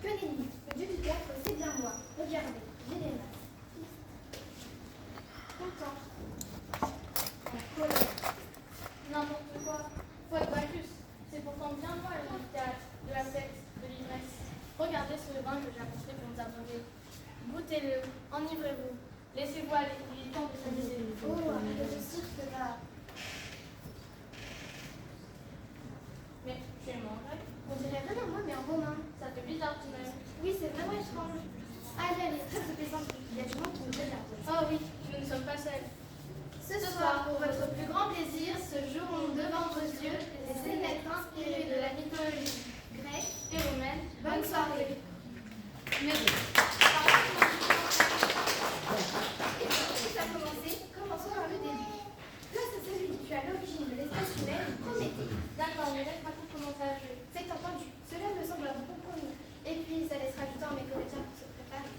Que nenni, le dieu du théâtre, c'est bien moi. Regardez, j'ai des masques. Content. En colère. N'importe quoi. Faut être Bacchus. C'est pourtant bien moi le du théâtre, de la fête, de l'ivresse. Regardez ce vin que j'ai apporté pour vous abreuver. Goûtez-le, enivrez-vous. Laissez-vous aller, il est temps de s'amuser. Oh, arrête de cirque là. Mais tu es mangerais. On dirait rien moi, mais en romain. Ça fait bizarre tout de même. Oui, c'est vraiment étrange. Allez, allez, très de plaisanterie. Il y a du monde qui nous regarde. Oh oui, nous ne sommes pas seuls. Ce soir, pour votre plus grand plaisir, se joueront devant vos yeux les scénettes inspirées de la mythologie grecque Et romaine. Bonne soirée. Merci. Tout a commencé, commençons par le début. Place à celui qui fut à l'origine de l'espèce humaine, Prométhée. D'accord, mais laisse-moi tout commencer à jouer. C'est entendu, cela me semble un bon compromis. Et puis, ça laissera du temps à mes comédiens pour se préparer.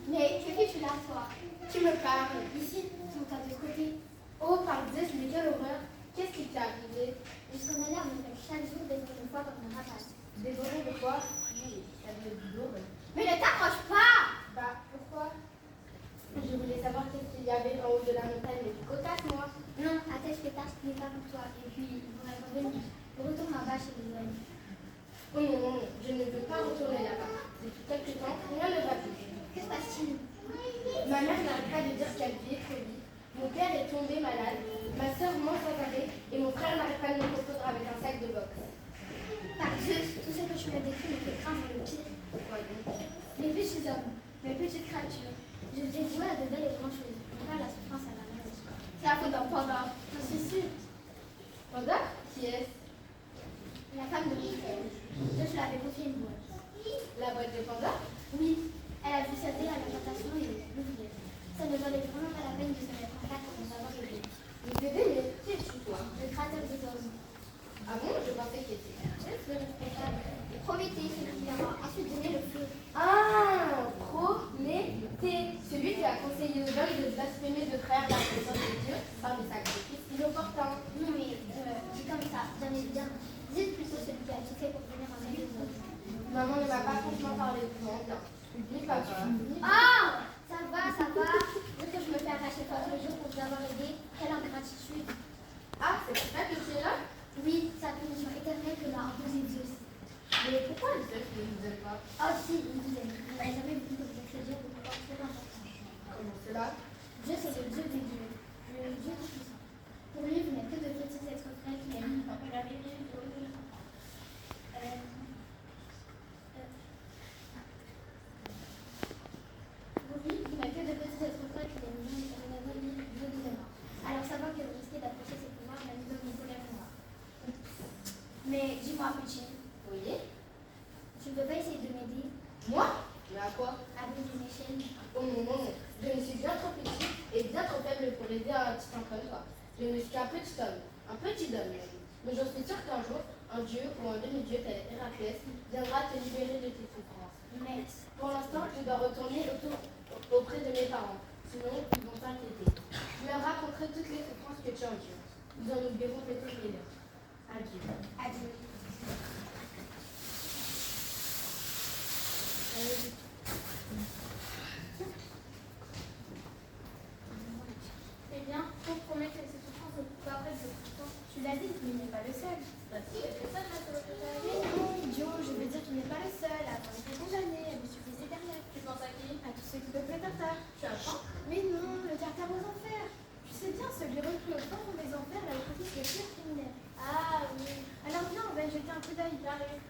Mais que fais-tu là, toi? Tu me parles. Ici, ton tas de côté. Oh, par Zeus, mais quelle horreur. Qu'est-ce qui t'est arrivé? Jusqu'en alerte me fait chaque jour dévorer une fois comme un rapace. Dévoré de quoi? Oui, ça doit être lourd. Mais ne t'approche pas! Bah, pourquoi? Je voulais savoir qu'est-ce qu'il y avait en haut de la montagne, mais tu cotasses, moi. Non, Athènes Pétache n'est pas pour toi. Et puis, il faudrait revenir. Retourne en bas chez les amis. Oh non, non, non, je ne veux pas retourner là-bas. Depuis quelque temps, rien ne va plus. Que se passe-t-il? Ma mère n'arrête pas de dire qu'elle vit trop vite. Mon père est tombé malade. Ma soeur ment sans arrêt. Et mon frère n'arrête pas de me confondre avec un sac de boxe. Par Zeus, tout ce que tu m'as décrit me fait craindre le pire. Quoi donc? Les petits hommes, mes petites créatures. Je les ai voués à de belles et grandes choses. Non pas la souffrance à la maladie. C'est la faute d'un panda. J'en suis sûre. Panda? Qui est-ce? La femme de mon frère. Je lui avais confié une boîte. La boîte de Panda? Oui, elle a vu sa télé à la plantation et l'ouvrière. Ça ne valait vraiment pas la peine de se mettre en place pour nous avoir aidés. Vous aidez, mais qui es-tu, toi? Le créateur des hommes. Ah bon? Je pensais qu'il était. Le responsable. Prométhée, celui qui a ensuite donné le feu. Ah, Prométhée, celui qui a conseillé aux hommes de blasphémer de frères la présence de Dieu par des sacrifices inopportuns. Non mais, dit comme ça, bien évidemment. Dites plutôt celui qui a tout fait pour venir en aide aux hommes. Maman ne m'a pas franchement parlé de moi. Ni papa. Ah, ça va, ça va. Dire que je me fais arracher par le jour pour vous avoir aidé. Quelle ingratitude. Ah, c'est pour ça que tu es là? Oui, sa punition éternelle que m'a imposée Zeus. Mais pourquoi le seul ne vous aime pas? Ah si, il vous aime. Il n'a jamais voulu que vous accédiez au pouvoir trop important. Comment cela? Dieu, c'est le Dieu des dieux, le Dieu tout-puissant. Pour lui, vous n'êtes que de petits êtres frais qui aiment. Pour lui, vous n'êtes que de petits êtres frais qui aiment bien et Dieu vous aimera. Alors savoir que vous risquez d'approcher ses pouvoirs, la nous donne une colère noire. Mais dis-moi, petit, Oui. tu ne veux pas essayer de m'aider Moi? Mais à quoi? à briser mes chaînes? Oh non, non, non. Je ne suis bien trop petite et bien trop faible pour aider un titan comme toi. Je ne suis qu'un petit homme. Un petit homme, même. Mais j'en suis sûre qu'un jour, un dieu ou un demi-dieu tel Héraclès viendra te libérer de tes souffrances. Mais Pour l'instant, je dois retourner auprès de mes parents. Sinon, ils vont s'inquiéter. Je leur raconterai toutes les souffrances que tu endures. Ils en oublieront peut-être les leurs. Adieu. adieu. Eh bien, pour promettre ces souffrances au pouvoir de pourtant, Tu l'as dit, mais il n'est pas le seul. bah si, c'est ça, là, c'est Mais non, idiot, je veux dire qu'il n'est pas le seul à avoir été condamné, à me supplier derrière. Tu penses à qui? À tous ceux qui peuplent Tartare. Tu apprends? Mais non, le Tartare aux enfers. Tu sais bien, celui reclus au fond des enfers, là où profite le pire criminel. Ah, jeter un coup d'œil, j'arrive.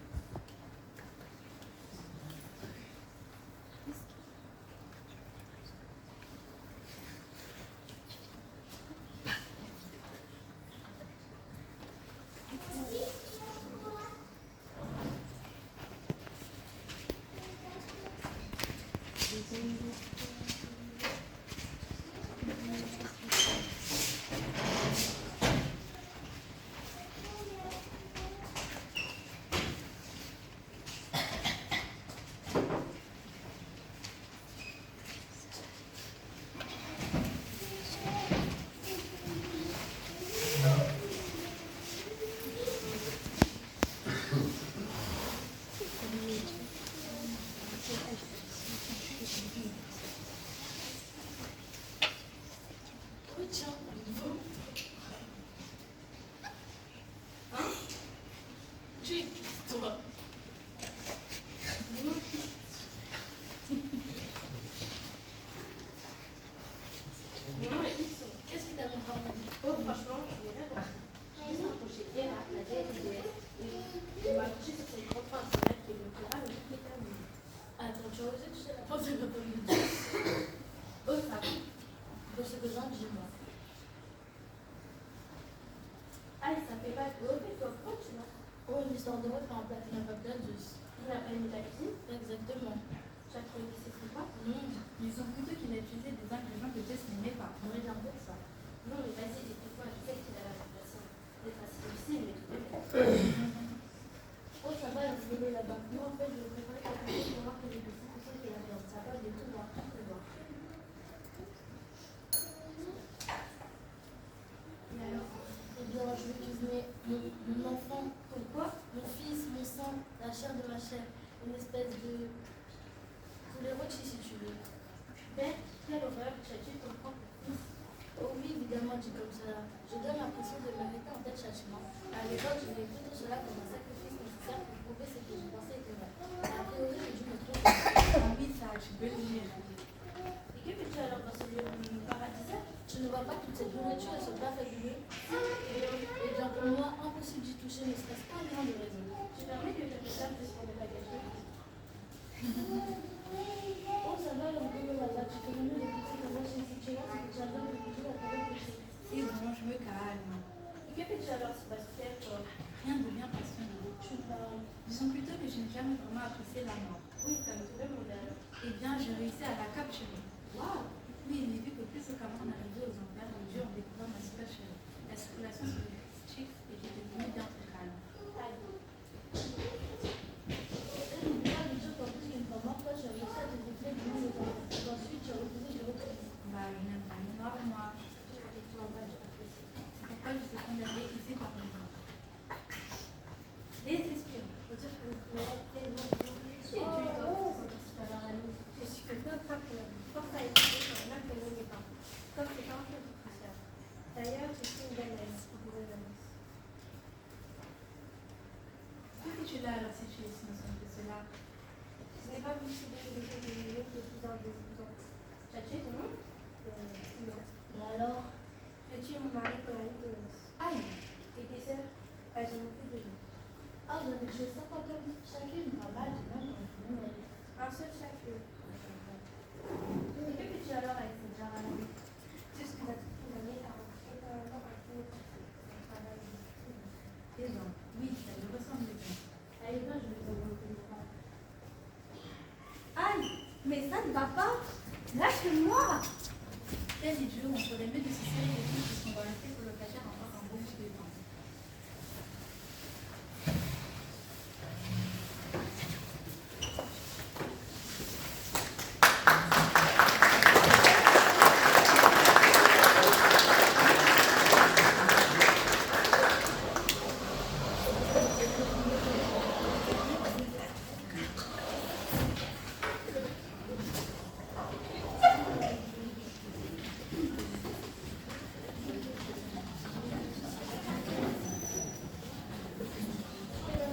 L'histoire de votre en platine à pâte d'os. Il n'a pas aimé ta cuisine? Exactement. Tu as trouvé que c'est pas? Non, Disons plutôt qu'il a utilisé des ingrédients que Jess n'aimait pas. on est un peu ça. Non, mais vas-y, dis-toi, je sais qu'il a la réputation d'être assez difficile, mais tout est bon. Oh, ça va, vous voulez là-bas. Moi, en fait, je vais préparer quelque chose pour voir que j'ai plus c'est ça qui est la viande. Ça va, du tout voir, tout voir. Et alors? Eh bien, je vais cuisiner mon enfant. Pourquoi? Mon fils, mon sang, la chair de ma chair. Une espèce de poulet rôti, si tu veux. Mais, quelle horreur, tu as tué ton propre fils? Oh oui, évidemment, dit comme cela. Je donne l'impression de mériter un tel châtiment. À l'époque, je voyais plutôt cela comme un sacrifice nécessaire pour prouver ce que je pensais être vrai. Mais a priori, j'ai dû me tromper. Ah oui, ça, tu peux le dire. Et que fais-tu alors dans ce lieu paradisien? Tu ne vois pas toute cette nourriture et ce plat fabuleux? Eh bien, pour moi, impossible d'y toucher, ne serait-ce pas un grain de raisin. Tu permets que quelque chose puisse prendre ta gâchette? Oh, ça va, l'anglais là-bas. Tu fais mieux de pousser comme moi chez Situla, c'est que j'adore le couteau à travers le péché. C'est bon, je me calme. Et que fais-tu alors, Sébastien, toi? Rien de bien passionnant. Tu parles. Disons plutôt que je n'ai jamais vraiment apprécié la mort. Oui, comme tout le monde alors. Eh bien, j'ai réussi à la capturer. Waouh! Oui, mais vu que plus auparavant on arrivait aux enfers, les dieux ont découvert ma super chérie. La circulation sur les chiffres était devenue bien très calme. Et n'oublie pas de dire qu'en plus d'une fois mort, toi, tu as réussi à te déplaire du monde de temps. Ensuite, tu as refusé de reconnaître. Bah, je n'aime pas les noirs, moi. Et toi, bah, je apprécie. C'est pourquoi je suis condamnée ici par mes enfants. Les espions. Faut dire que vous m'avez tellement bien. Et tu es à la loupe. Je suis que peu pas que la force à étudier sur un acte de mes parents. Comme c'est un peu crucial. D'ailleurs, je suis une belle aise pour vous annoncer. Que fais-tu là alors si tu es si innocente que cela? Ce n'est pas possible de laisser des milliers de plus en des ans. Tu as tué ton nom? Non. Et alors? J'ai tué mon mari pour la nuit de noces. Aïe! Et tes sœurs? Elles ont plus de nous. Ah, vous avez tué 50 hommes chacune. Pas mal, j'ai même pas vu. Un seul chacun. Et que fais-tu alors avec cette jarre à la main? C'est ce que la condamnée a remarqué dans un temps un peu de travail. Eh bien, oui, ça me ressemble bien. Allez, viens, je vais te montrer le temps. Aïe, mais ça ne va pas. Lâche-moi. Quel idiot, on ferait mieux de se serrer les coudes qui sont dans le fait que le locataire encore un bon petit peu de temps.